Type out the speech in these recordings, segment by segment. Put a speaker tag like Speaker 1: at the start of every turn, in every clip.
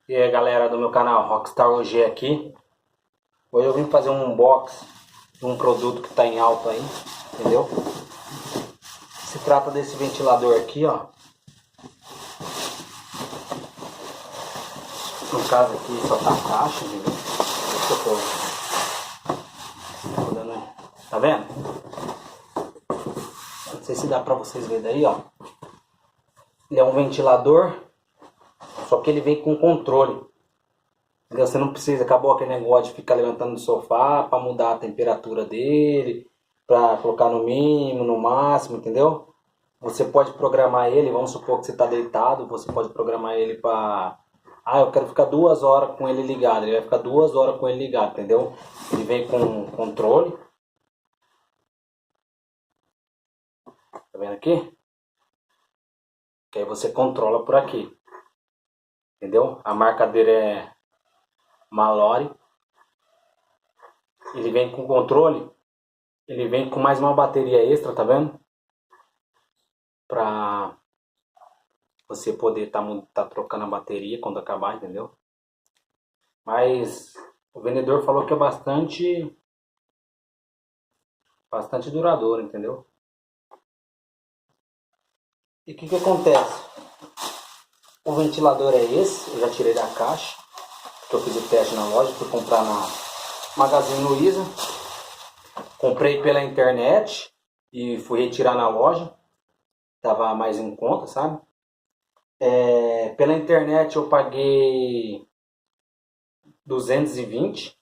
Speaker 1: E aí galera do meu canal Rockstar OG aqui. Hoje eu vim fazer um unboxing de um produto que está em alta aí, entendeu? Se trata desse ventilador aqui, ó. No caso aqui só tá a caixa, entendeu? Tá vendo? Não sei se dá pra vocês verem daí, ó. Ele é um ventilador, só que ele vem com controle. Entendeu? Você não precisa, acabou aquele negócio de ficar levantando do sofá para mudar a temperatura dele, para colocar no mínimo, no máximo, entendeu? Você pode programar ele, vamos supor que você está deitado, você pode programar ele para... Ah, eu quero ficar 2 horas com ele ligado, ele vai ficar 2 horas com ele ligado, entendeu? Ele vem com controle. Tá vendo aqui? Que aí você controla por aqui. Entendeu? A marca dele é Mallory. Ele vem com controle. Ele vem com mais uma bateria extra, tá vendo? Pra você poder tá trocando a bateria quando acabar, entendeu? Mas o vendedor falou que é bastante duradouro, entendeu? E o que acontece? O ventilador é esse, eu já tirei da caixa, que eu fiz o teste na loja, fui comprar na Magazine Luiza. Comprei pela internet e fui retirar na loja, tava mais em conta, sabe? Pela internet eu paguei 220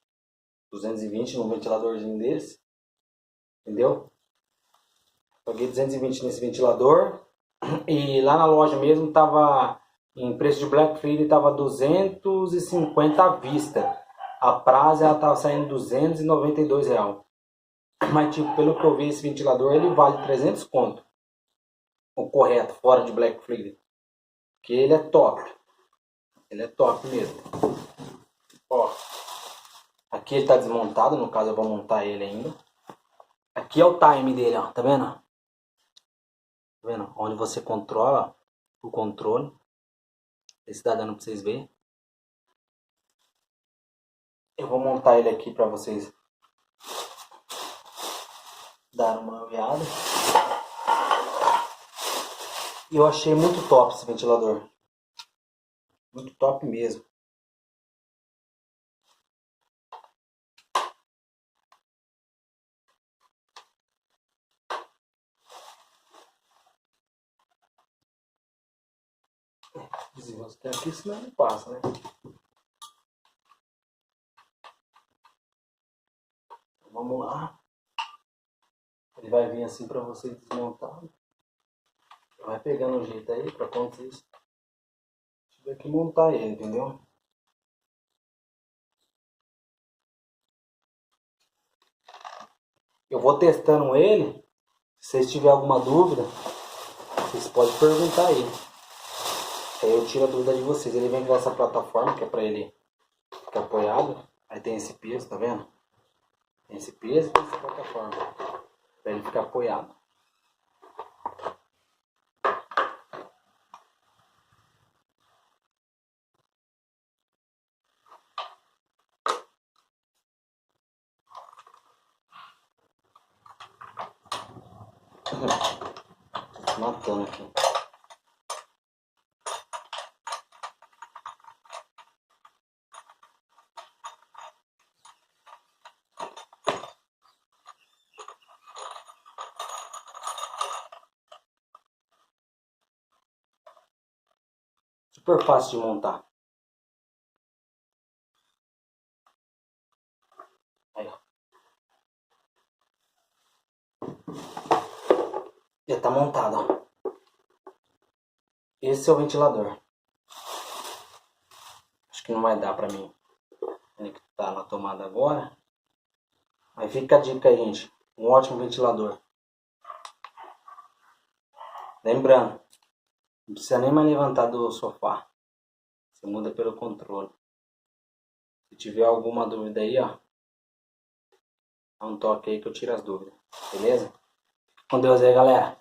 Speaker 1: no ventiladorzinho desse, entendeu? Paguei 220 nesse ventilador e lá na loja mesmo tava em preço de Black Friday, tava 250 à vista. A prazo ela tava saindo 292 reais. Mas tipo, pelo que eu vi, esse ventilador ele vale 300 conto. O correto, fora de Black Friday. Que ele é top. Ele é top mesmo. Ó. Aqui ele tá desmontado, no caso eu vou montar ele ainda. Aqui é o time dele, ó. Tá vendo? Tá vendo? Onde você controla o controle. Esse tá dando pra vocês verem. Eu vou montar ele aqui pra vocês dar uma olhada. E eu achei muito top esse ventilador. Muito top mesmo. Desenroscar aqui, senão não passa, né? Então, vamos lá. Ele vai vir assim pra você desmontar. Vai pegando o jeito aí pra quando vocês tiver que montar ele, entendeu? Eu vou testando ele. Se vocês tiverem alguma dúvida, vocês podem perguntar aí. Aí eu tiro a dúvida de vocês. Ele vem com essa plataforma que é pra ele ficar apoiado. Aí tem esse peso, tá vendo? Tem esse peso e tem essa plataforma. Pra ele ficar apoiado. Matando aqui. Super fácil de montar. Aí, ó. Já tá montado, ó. Esse é o ventilador. Acho que não vai dar pra mim conectar na tomada agora. Mas fica a dica aí, gente. Um ótimo ventilador. Lembrando, não precisa nem mais levantar do sofá. Você muda pelo controle. Se tiver alguma dúvida aí, ó, dá um toque aí que eu tiro as dúvidas. Beleza? Com Deus aí, galera.